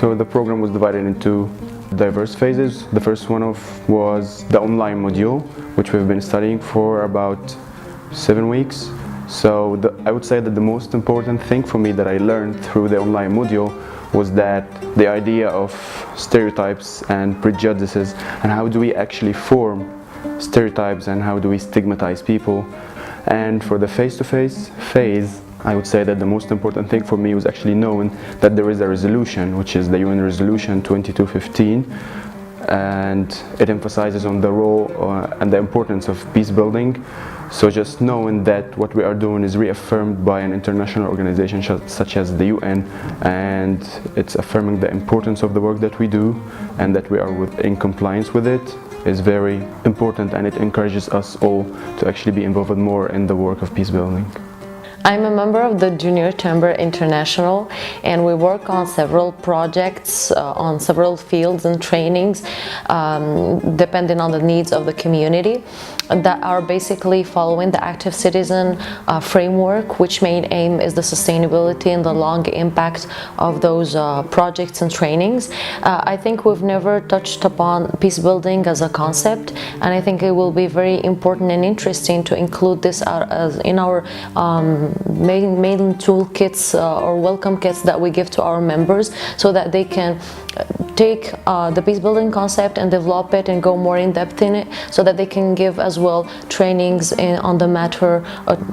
So the program was divided into diverse phases. The first one was the online module, which we've been studying for about 7 weeks. So I would say that the most important thing for me that I learned through the online module was that the idea of stereotypes and prejudices, and how do we actually form stereotypes and how do we stigmatize people. And for the face-to-face phase, I would say that the most important thing for me was actually knowing that there is a resolution, which is the UN Resolution 2215, and it emphasizes on the role and the importance of peace building. So just knowing that what we are doing is reaffirmed by an international organization such as the UN, and it's affirming the importance of the work that we do and that we are in compliance with it, is very important, and it encourages us all to actually be involved more in the work of peace building. I'm a member of the Junior Chamber International, and we work on several projects on several fields and trainings depending on the needs of the community that are basically following the active citizen framework, which main aim is the sustainability and the long impact of those projects and trainings. I think we've never touched upon peace building as a concept, and I think it will be very important and interesting to include this in our main toolkits or welcome kits that we give to our members, so that they can take the peace building concept and develop it and go more in depth in it, so that they can give as well trainings on the matter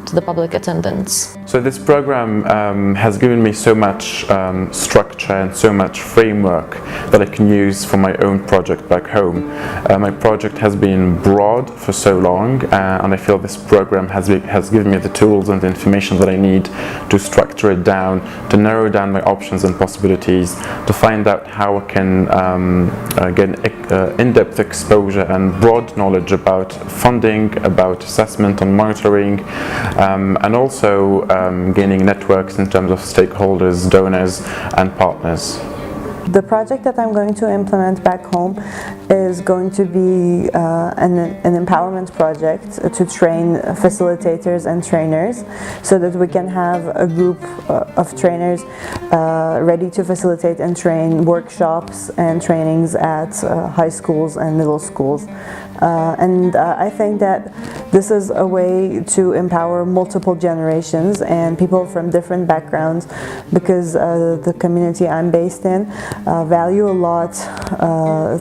to the public attendance. So this program has given me so much structure and so much framework that I can use for my own project back home. My project has been broad for so long, and I feel this program has given me the tools and the information that I need to structure it down, to narrow down my options and possibilities, to find out how I can get in-depth exposure and broad knowledge about funding, about assessment and monitoring, and also gaining networks in terms of stakeholders, donors and partners. The project that I'm going to implement back home is going to be an empowerment project to train facilitators and trainers, so that we can have a group of trainers ready to facilitate and train workshops and trainings at high schools and middle schools. I think that this is a way to empower multiple generations and people from different backgrounds, because the community I'm based in value a lot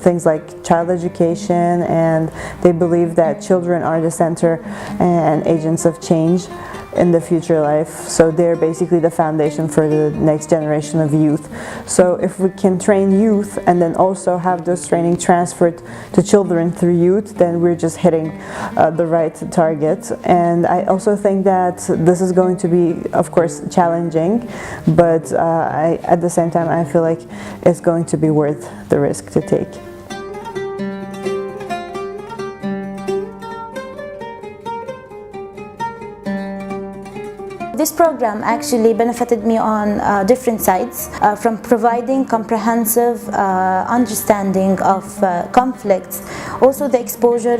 things like child education, and they believe that children are the center and agents of change in the future life. So they're basically the foundation for the next generation of youth. So if we can train youth and then also have those training transferred to children through youth, then we're just hitting the right target. And I also think that this is going to be, of course, challenging, but at the same time I feel like it's going to be worth the risk to take. This program actually benefited me on different sides, from providing comprehensive understanding of conflicts, also the exposure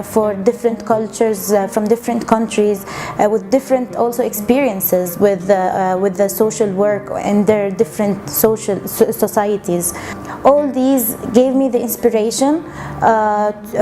for different cultures from different countries with different also experiences with the social work in their different societies. All these gave me the inspiration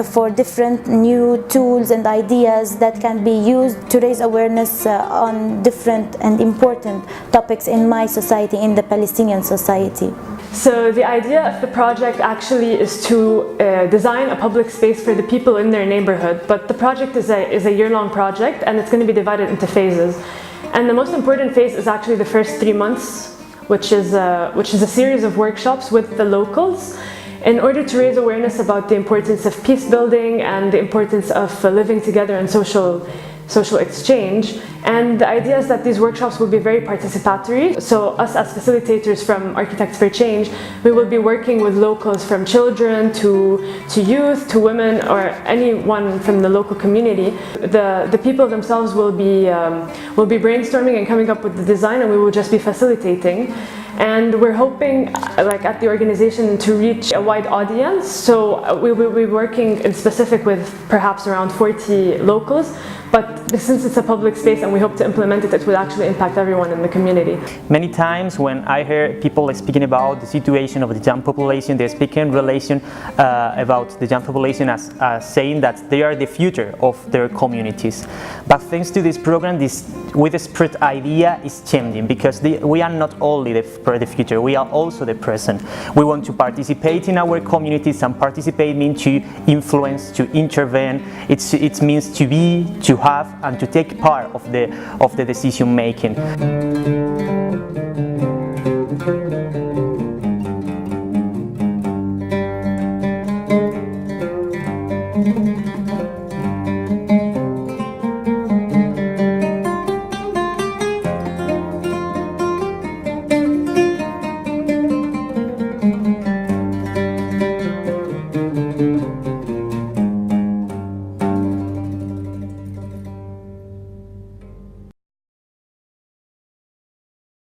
for different new tools and ideas that can be used to raise awareness on different and important topics in my society, in the Palestinian society. So the idea of the project actually is to design a public space for the people in their neighborhood, but the project is a year-long project, and it's going to be divided into phases. And the most important phase is actually the first 3 months, which is a series of workshops with the locals in order to raise awareness about the importance of peace building and the importance of living together in social social exchange. And the idea is that these workshops will be very participatory. So us as facilitators from Architects for Change, we will be working with locals, from children to youth to women, or anyone from the local community. The people themselves will be brainstorming and coming up with the design, and we will just be facilitating. And we're hoping, like at the organization, to reach a wide audience. So we will be working in specific with perhaps around 40 locals. But since it's a public space and we hope to implement it, it will actually impact everyone in the community. Many times when I hear people speaking about the situation of the young population, they speak in relation about the young population as saying that they are the future of their communities. But thanks to this program, this widespread idea is changing, because we are not only the future, we are also the present. We want to participate in our communities, and participate means to influence, to intervene. It means to be, to have, and to take part of the decision making.